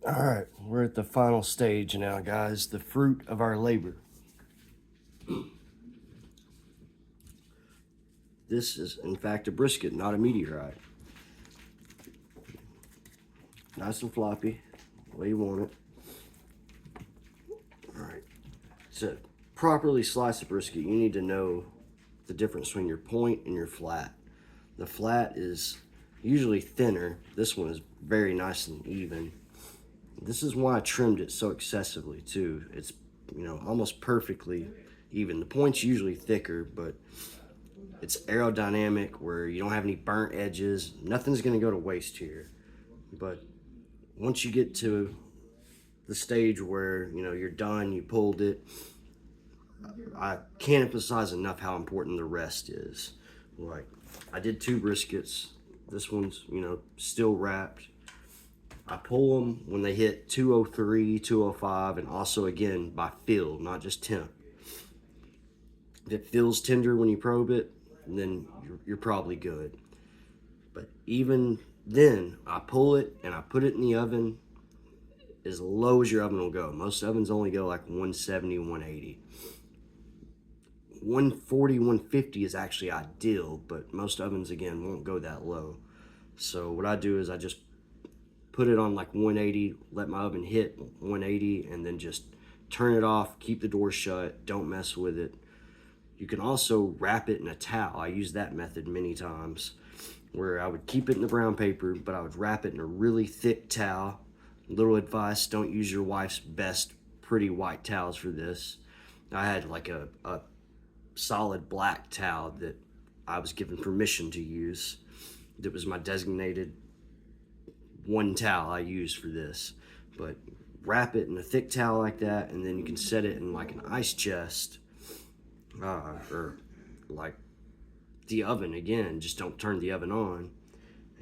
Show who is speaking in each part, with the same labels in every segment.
Speaker 1: All right, we're at the final stage now, guys. The fruit of our labor. This is, in fact, a brisket, not a meteorite. Nice and floppy, the way you want it. All right, to properly slice a brisket, you need to know the difference between your point and your flat. The flat is usually thinner. This one is very nice and even. This is why I trimmed it so excessively too. It's, almost perfectly even. The point's usually thicker, but it's aerodynamic where you don't have any burnt edges. Nothing's gonna go to waste here. But once you get to the stage where you're done, you pulled it, I can't emphasize enough how important the rest is. Like, I did 2 briskets. This one's still wrapped. I pull them when they hit 203, 205, and also again by feel, not just temp. If it feels tender when you probe it, then you're probably good. But even then, I pull it and I put it in the oven as low as your oven will go. Most ovens only go like 170, 180. 140, 150 is actually ideal, but most ovens, again, won't go that low. So what I do is I just put it on like 180, let my oven hit 180, and then just turn it off, keep the door shut, don't mess with it. You can also wrap it in a towel. I use that method many times, where I would keep it in the brown paper, but I would wrap it in a really thick towel. Little advice, don't use your wife's best pretty white towels for this. I had like a solid black towel that I was given permission to use. That was my designated one towel I used for this. But wrap it in a thick towel like that, and then you can set it in like an ice chest, or like the oven again. Just don't turn the oven on.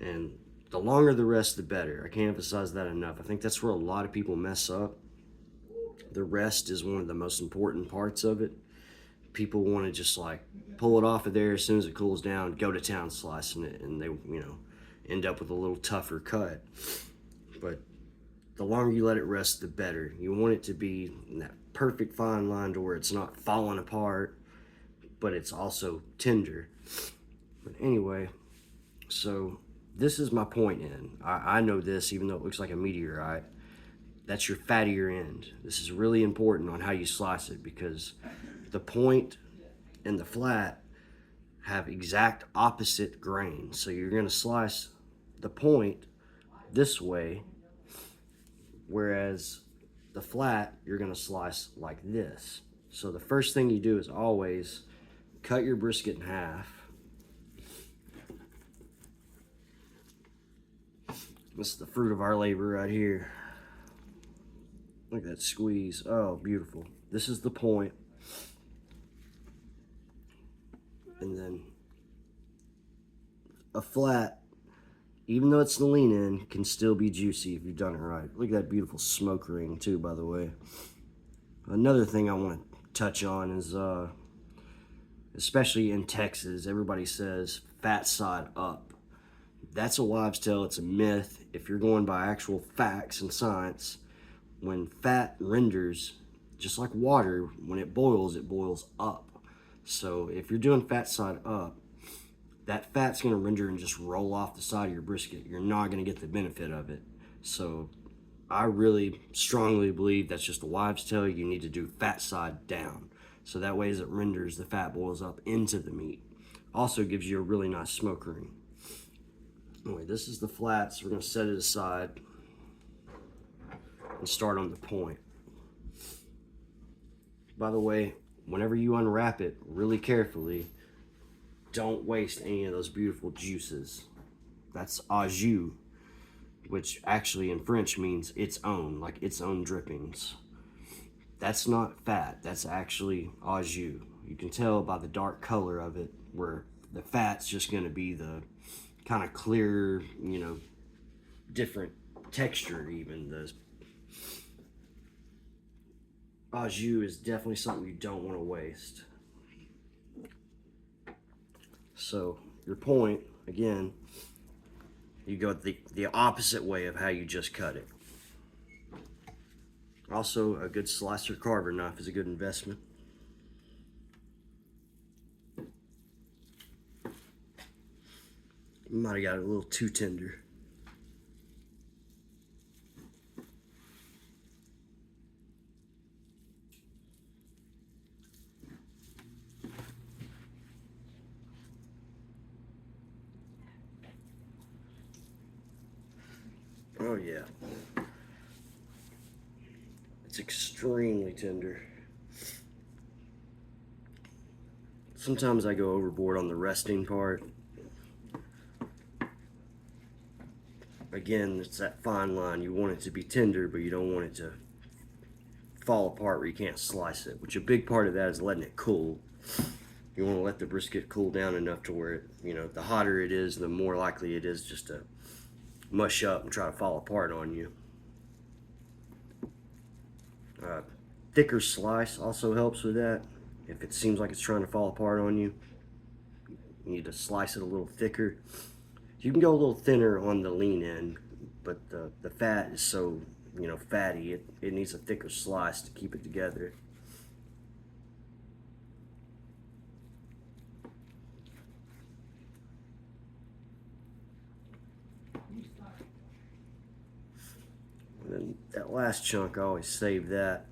Speaker 1: And the longer the rest, the better. I can't emphasize that enough. I think that's where a lot of people mess up. The rest is one of the most important parts of it. People want to just like pull it off of there as soon as it cools down, go to town slicing it, and they end up with a little tougher cut. But the longer you let it rest, the better. You want it to be in that perfect fine line to where it's not falling apart, but it's also tender. But anyway, so this is my point end. I know this, even though it looks like a meteorite. That's your fattier end. This is really important on how you slice it, because the point and the flat have exact opposite grain. So you're going to slice the point this way, whereas the flat you're going to slice like this. So the first thing you do is always cut your brisket in half. This is the fruit of our labor right here. Look at that squeeze. Oh, beautiful. This is the point. And then a flat, even though it's the lean end, can still be juicy if you've done it right. Look at that beautiful smoke ring too, by the way. Another thing I want to touch on is, especially in Texas, everybody says fat side up. That's a wives' tale. It's a myth. If you're going by actual facts and science, when fat renders, just like water, when it boils up. So if you're doing fat side up, that fat's going to render and just roll off the side of your brisket. You're not going to get the benefit of it. So I really strongly believe that's just a wives' tale. You need to do fat side down. So that way as it renders, the fat boils up into the meat. Also gives you a really nice smoke ring. Anyway, this is the flat, so we're going to set it aside and start on the point. By the way, whenever you unwrap it really carefully, don't waste any of those beautiful juices. That's au jus, which actually in French means its own, like its own drippings. That's not fat, that's actually au jus. You can tell by the dark color of it, where the fat's just going to be the kind of clear, different texture even. The au jus is definitely something you don't want to waste. So your point, again, you go the opposite way of how you just cut it. Also, a good slicer carver knife is a good investment. Might have got it a little too tender. Oh yeah, it's extremely tender. Sometimes I go overboard on the resting part. Again, it's that fine line. You want it to be tender, but you don't want it to fall apart where you can't slice it, which a big part of that is letting it cool. You want to let the brisket cool down enough to where, the hotter it is, the more likely it is just to mush up and try to fall apart on you. Thicker slice also helps with that. If it seems like it's trying to fall apart on you, you need to slice it a little thicker. You can go a little thinner on the lean end, but the fat is so, fatty, it needs a thicker slice to keep it together. And then that last chunk, I always save that.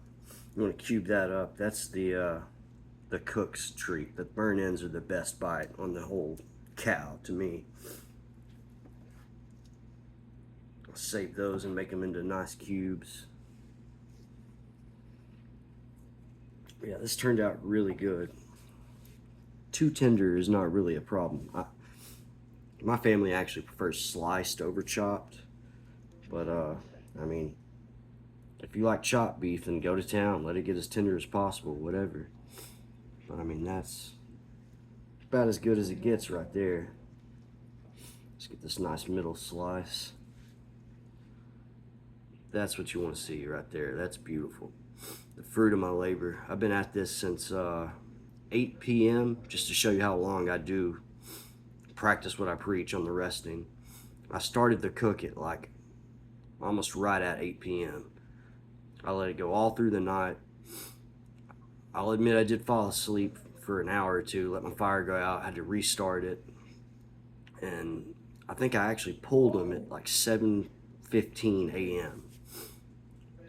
Speaker 1: You want to cube that up. That's the cook's treat. The burn ends are the best bite on the whole cow to me. I'll save those and make them into nice cubes. Yeah, this turned out really good. Too tender is not really a problem. My family actually prefers sliced over chopped, but I mean, if you like chopped beef, then go to town. Let it get as tender as possible, whatever. But I mean, that's about as good as it gets right there. Let's get this nice middle slice. That's what you want to see right there. That's beautiful. The fruit of my labor. I've been at this since 8 p.m. just to show you how long I do practice what I preach on the resting. I started the cook at like almost right at 8 p.m. I let it go all through the night. I'll admit I did fall asleep for an hour or two, let my fire go out, had to restart it. And I think I actually pulled them at like 7:15 a.m.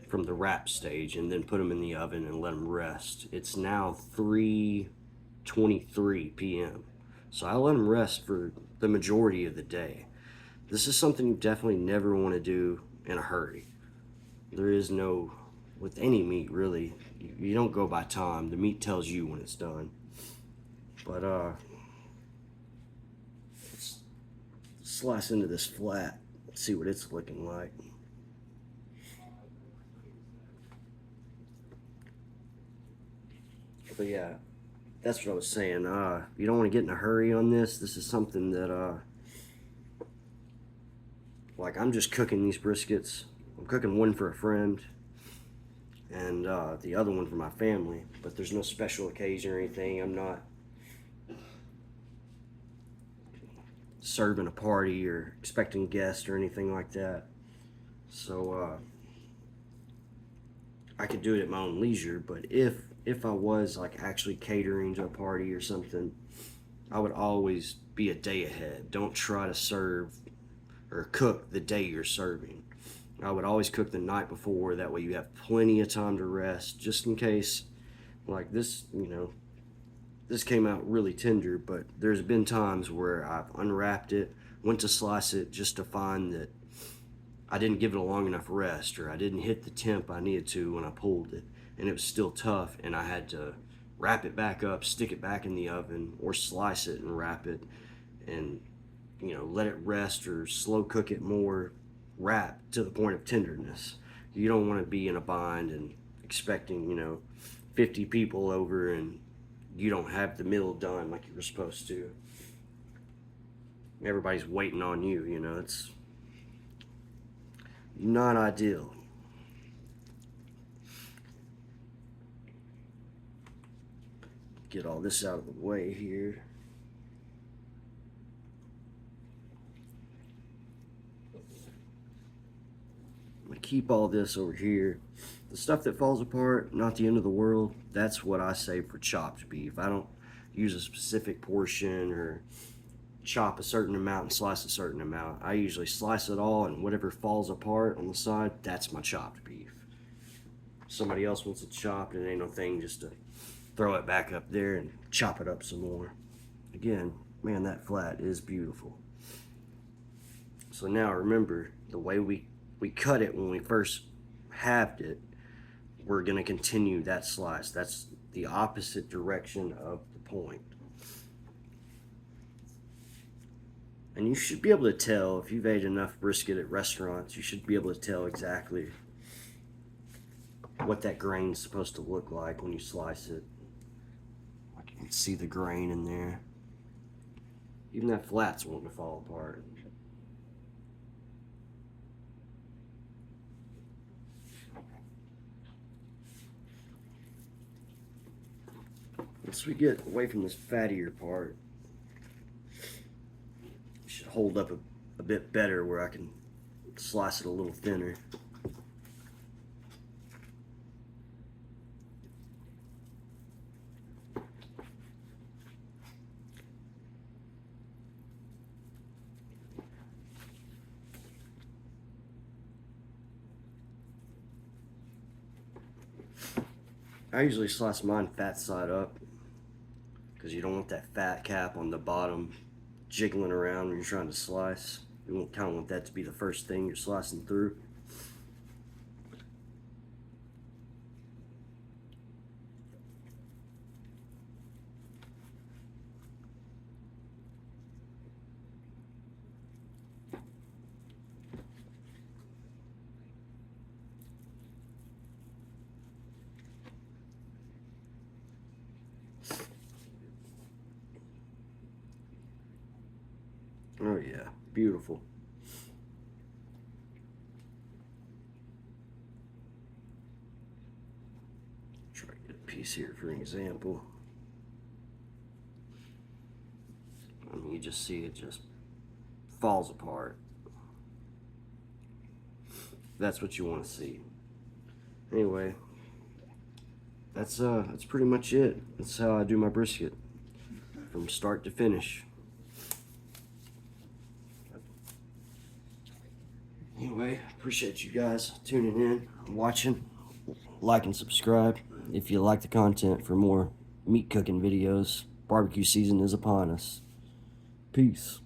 Speaker 1: from the wrap stage and then put them in the oven and let them rest. It's now 3:23 p.m. So I let them rest for the majority of the day. This is something you definitely never want to do in a hurry. There is no, with any meat really, you don't go by time. The meat tells you when it's done. But let's slice into this flat, see what it's looking like. But yeah, that's what I was saying. You don't want to get in a hurry on this. This is something that, like, I'm just cooking these briskets. I'm cooking one for a friend and the other one for my family. But there's no special occasion or anything. I'm not serving a party or expecting guests or anything like that. So I could do it at my own leisure. But if I was like actually catering to a party or something, I would always be a day ahead. Don't try to serve or cook the day you're serving. I would always cook the night before. That way you have plenty of time to rest, just in case. Like this, this came out really tender, but there's been times where I've unwrapped it, went to slice it just to find that I didn't give it a long enough rest, or I didn't hit the temp I needed to when I pulled it, and it was still tough, and I had to wrap it back up, stick it back in the oven, or slice it and wrap it, and let it rest or slow cook it more, wrap to the point of tenderness. You don't want to be in a bind and expecting 50 people over and you don't have the meal done like you were supposed to. Everybody's waiting on you. It's not ideal. Get all this out of the way here. keep all this over here. The stuff that falls apart, not the end of the world. That's what I save for chopped beef. I don't use a specific portion or chop a certain amount and slice a certain amount. I usually slice it all, and whatever falls apart on the side, that's my chopped beef. Somebody else wants it chopped, and it ain't no thing just to throw it back up there and chop it up some more. Again, man, that flat is beautiful. So now remember, the way we cut it when we first halved it, we're going to continue that slice. That's the opposite direction of the point. And you should be able to tell, if you've ate enough brisket at restaurants, you should be able to tell exactly what that grain's supposed to look like when you slice it. Like you can see the grain in there. Even that flat's wanting to fall apart. Once we get away from this fattier part, it should hold up a bit better where I can slice it a little thinner. I usually slice mine fat side up because you don't want that fat cap on the bottom jiggling around when you're trying to slice. You kind of want that to be the first thing you're slicing through. Oh yeah, beautiful. Try to get a piece here for an example. I mean, you just see it just falls apart. That's what you want to see. Anyway, that's pretty much it. That's how I do my brisket from start to finish. Anyway, appreciate you guys tuning in, watching, like and subscribe. If you like the content for more meat cooking videos, barbecue season is upon us. Peace.